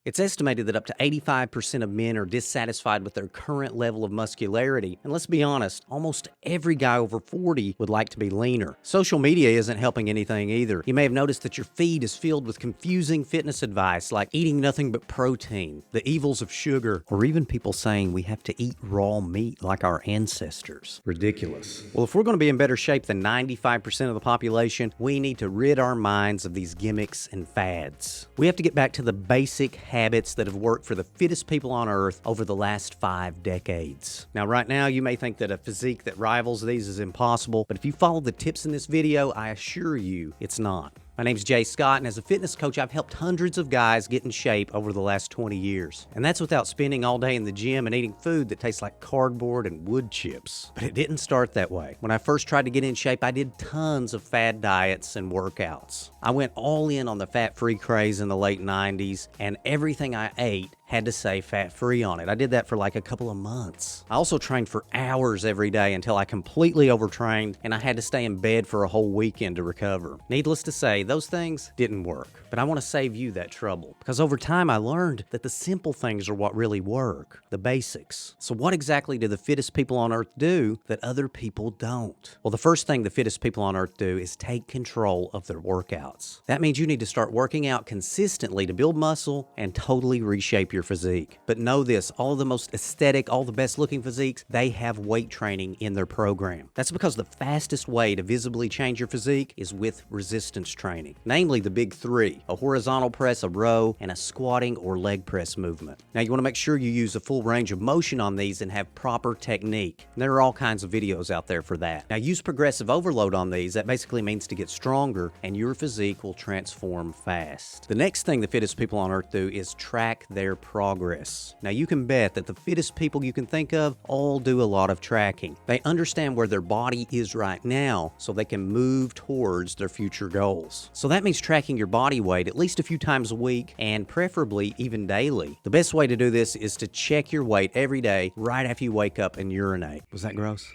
It's estimated that up to 85% of men are dissatisfied with their current level of muscularity, and let's be honest, almost every guy over 40 would like to be leaner. Social media isn't helping anything either. You may have noticed that your feed is filled with confusing fitness advice like eating nothing but protein, the evils of sugar, or even people saying we have to eat raw meat like our ancestors. Ridiculous. Well, if we're going to be in better shape than 95% of the population, we need to rid our minds of these gimmicks and fads. We have to get back to the basic habits that have worked for the fittest people on earth over the last 5 decades. Now, right now, you may think that a physique that rivals these is impossible, but if you follow the tips in this video, I assure you it's not. My name's Jay Scott, and as a fitness coach, I've helped hundreds of guys get in shape over the last 20 years. And that's without spending all day in the gym and eating food that tastes like cardboard and wood chips. But it didn't start that way. When I first tried to get in shape, I did tons of fad diets and workouts. I went all in on the fat-free craze in the late 90s, and everything I ate had to say fat-free on it. I did that for like a couple of months. I also trained for hours every day until I completely overtrained and I had to stay in bed for a whole weekend to recover. Needless to say, those things didn't work. But I want to save you that trouble because over time I learned that the simple things are what really work, the basics. So what exactly do the fittest people on earth do that other people don't? Well, the first thing the fittest people on earth do is take control of their workouts. That means you need to start working out consistently to build muscle and totally reshape your physique. But know this, all of the most aesthetic, all the best looking physiques, they have weight training in their program. That's because the fastest way to visibly change your physique is with resistance training, namely the big three: a horizontal press, a row, and a squatting or leg press movement. Now you want to make sure you use a full range of motion on these and have proper technique. And there are all kinds of videos out there for that. Now use progressive overload on these. That basically means to get stronger and your physique will transform fast. The next thing the fittest people on earth do is track their progress. Now you can bet that the fittest people you can think of all do a lot of tracking. They understand where their body is right now so they can move towards their future goals. So that means tracking your body weight at least a few times a week and preferably even daily. The best way to do this is to check your weight every day right after you wake up and urinate. Was that gross?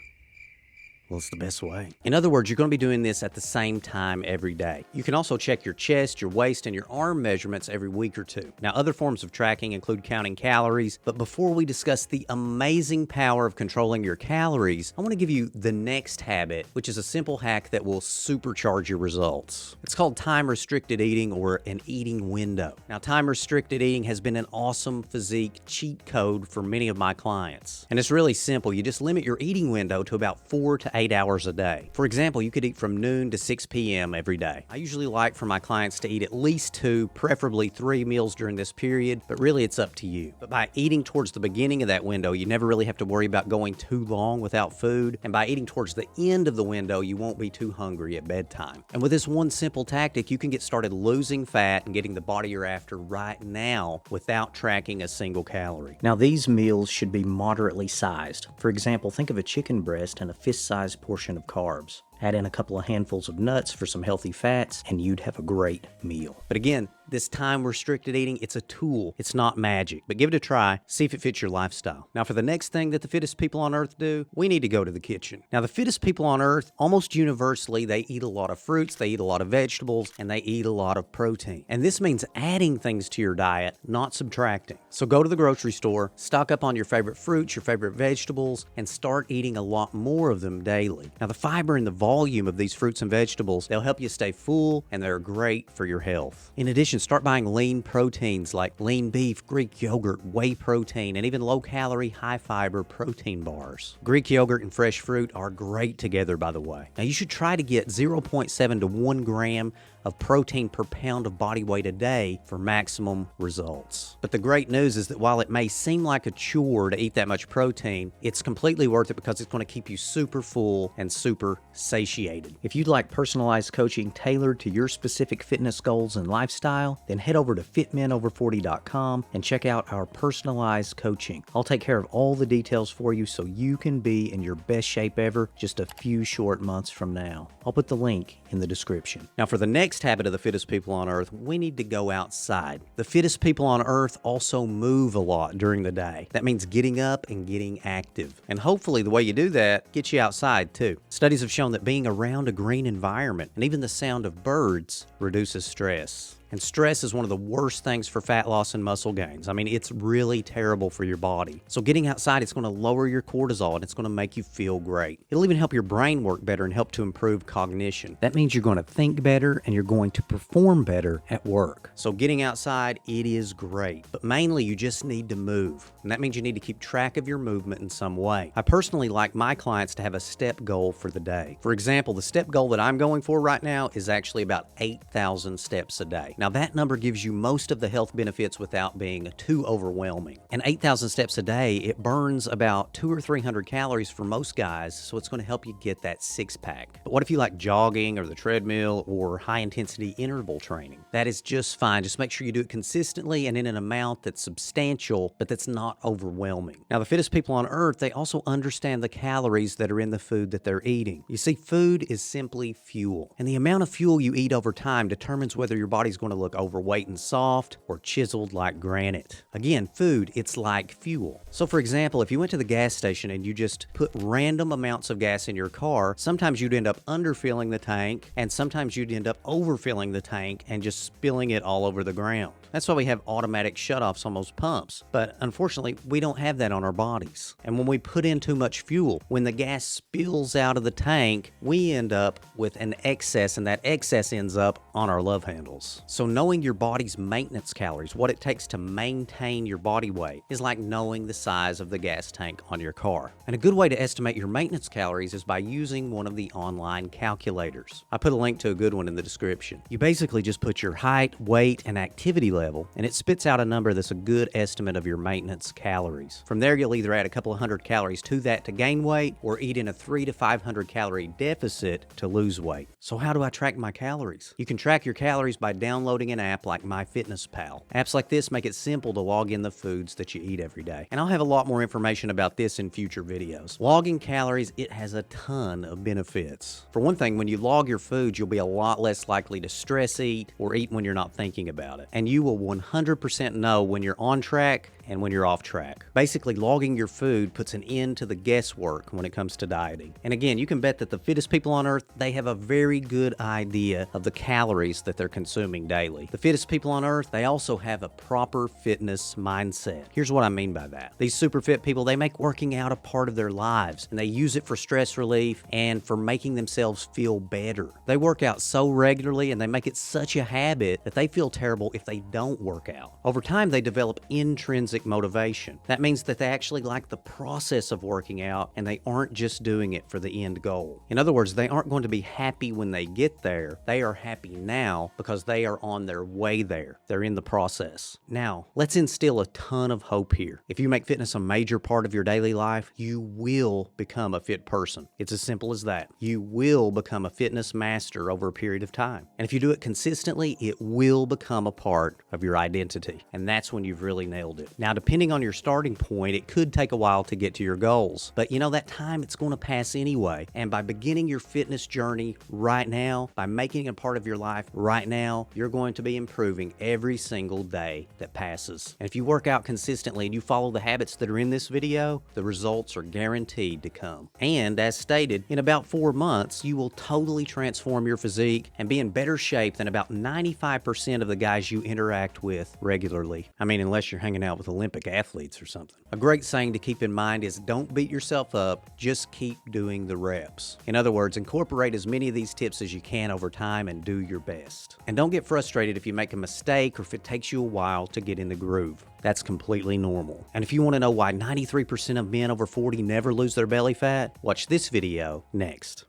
Well, it's the best way. In other words, you're going to be doing this at the same time every day. You can also check your chest, your waist, and your arm measurements every week or two. Now, other forms of tracking include counting calories, but before we discuss the amazing power of controlling your calories, I want to give you the next habit, which is a simple hack that will supercharge your results. It's called time-restricted eating or an eating window. Now, time-restricted eating has been an awesome physique cheat code for many of my clients. And it's really simple. You just limit your eating window to about 4 to 8 hours a day. For example, you could eat from noon to 6 p.m. every day. I usually like for my clients to eat at least 2, preferably 3 meals during this period, but really it's up to you. But by eating towards the beginning of that window, you never really have to worry about going too long without food. And by eating towards the end of the window, you won't be too hungry at bedtime. And with this one simple tactic, you can get started losing fat and getting the body you're after right now without tracking a single calorie. Now, these meals should be moderately sized. For example, think of a chicken breast and a fist-sized portion of carbs. Add in a couple of handfuls of nuts for some healthy fats, and you'd have a great meal. But again, this time-restricted eating, it's a tool. It's not magic. But give it a try. See if it fits your lifestyle. Now, for the next thing that the fittest people on earth do, we need to go to the kitchen. Now, the fittest people on earth, almost universally, they eat a lot of fruits, they eat a lot of vegetables, and they eat a lot of protein. And this means adding things to your diet, not subtracting. So go to the grocery store, stock up on your favorite fruits, your favorite vegetables, and start eating a lot more of them daily. Now, the fiber and the volume of these fruits and vegetables, they'll help you stay full, and they're great for your health. In addition, start buying lean proteins like lean beef, Greek yogurt, whey protein, and even low-calorie, high-fiber protein bars. Greek yogurt and fresh fruit are great together, by the way. Now, you should try to get 0.7 to 1 gram of protein per pound of body weight a day for maximum results. But the great news is that while it may seem like a chore to eat that much protein, it's completely worth it because it's going to keep you super full and super satiated. If you'd like personalized coaching tailored to your specific fitness goals and lifestyle, then head over to fitmenover40.com and check out our personalized coaching. I'll take care of all the details for you so you can be in your best shape ever just a few short months from now. I'll put the link in the description. Now, for the next habit of the fittest people on earth, we need to go outside. The fittest people on earth also move a lot during the day. That means getting up and getting active. And hopefully the way you do that gets you outside too. Studies have shown that being around a green environment and even the sound of birds reduces stress. And stress is one of the worst things for fat loss and muscle gains. I mean, it's really terrible for your body. So getting outside, it's going to lower your cortisol and it's going to make you feel great. It'll even help your brain work better and help to improve cognition. That means you're going to think better and you're going to perform better at work. So getting outside, it is great. But mainly, you just need to move. And that means you need to keep track of your movement in some way. I personally like my clients to have a step goal for the day. For example, the step goal that I'm going for right now is actually about 8,000 steps a day. Now that number gives you most of the health benefits without being too overwhelming. And 8,000 steps a day, it burns about 200 or 300 calories for most guys, so it's going to help you get that six-pack. But what if you like jogging or the treadmill or high-intensity interval training? That is just fine. Just make sure you do it consistently and in an amount that's substantial, but that's not overwhelming. Now, the fittest people on earth, they also understand the calories that are in the food that they're eating. You see, food is simply fuel, and the amount of fuel you eat over time determines whether your body's going to look overweight and soft or chiseled like granite. Again, food, it's like fuel. So for example, if you went to the gas station and you just put random amounts of gas in your car, sometimes you'd end up underfilling the tank, and sometimes you'd end up overfilling the tank and just spilling it all over the ground. That's why we have automatic shutoffs on those pumps. But unfortunately, we don't have that on our bodies. And when we put in too much fuel, when the gas spills out of the tank, we end up with an excess, and that excess ends up on our love handles. So knowing your body's maintenance calories, what it takes to maintain your body weight, is like knowing the size of the gas tank on your car. And a good way to estimate your maintenance calories is by using one of the online calculators. I put a link to a good one in the description. You basically just put your height, weight, and activity level, and it spits out a number that's a good estimate of your maintenance calories. From there, you'll either add a couple of hundred calories to that to gain weight, or eat in a 300 to 500 calorie deficit to lose weight. So how do I track my calories? You can track your calories by downloading an app like MyFitnessPal. Apps like this make it simple to log in the foods that you eat every day. And I'll have a lot more information about this in future videos. Logging calories, it has a ton of benefits. For one thing, when you log your foods, you'll be a lot less likely to stress eat or eat when you're not thinking about it. And you will 100% know when you're on track and when you're off track. Basically, logging your food puts an end to the guesswork when it comes to dieting. And again, you can bet that the fittest people on earth, they have a very good idea of the calories that they're consuming daily. The fittest people on earth, they also have a proper fitness mindset. Here's what I mean by that. These super fit people, they make working out a part of their lives, and they use it for stress relief and for making themselves feel better. They work out so regularly and they make it such a habit that they feel terrible if they don't work out. Over time, they develop intrinsic motivation. That means that they actually like the process of working out and they aren't just doing it for the end goal. In other words, they aren't going to be happy when they get there. They are happy now because they are on their way there. They're in the process. Now, let's instill a ton of hope here. If you make fitness a major part of your daily life, you will become a fit person. It's as simple as that. You will become a fitness master over a period of time. And if you do it consistently, it will become a part of your identity. And that's when you've really nailed it. Now, depending on your starting point, it could take a while to get to your goals. But you know, that time, it's going to pass anyway. And by beginning your fitness journey right now, by making it a part of your life right now, you're going to be improving every single day that passes. And if you work out consistently and you follow the habits that are in this video, the results are guaranteed to come. And as stated, in about 4 months, you will totally transform your physique and be in better shape than about 95% of the guys you interact with regularly. I mean, unless you're hanging out with Olympic athletes or something. A great saying to keep in mind is don't beat yourself up, just keep doing the reps. In other words, incorporate as many of these tips as you can over time and do your best. And don't get frustrated if you make a mistake or if it takes you a while to get in the groove. That's completely normal. And if you want to know why 93% of men over 40 never lose their belly fat, watch this video next.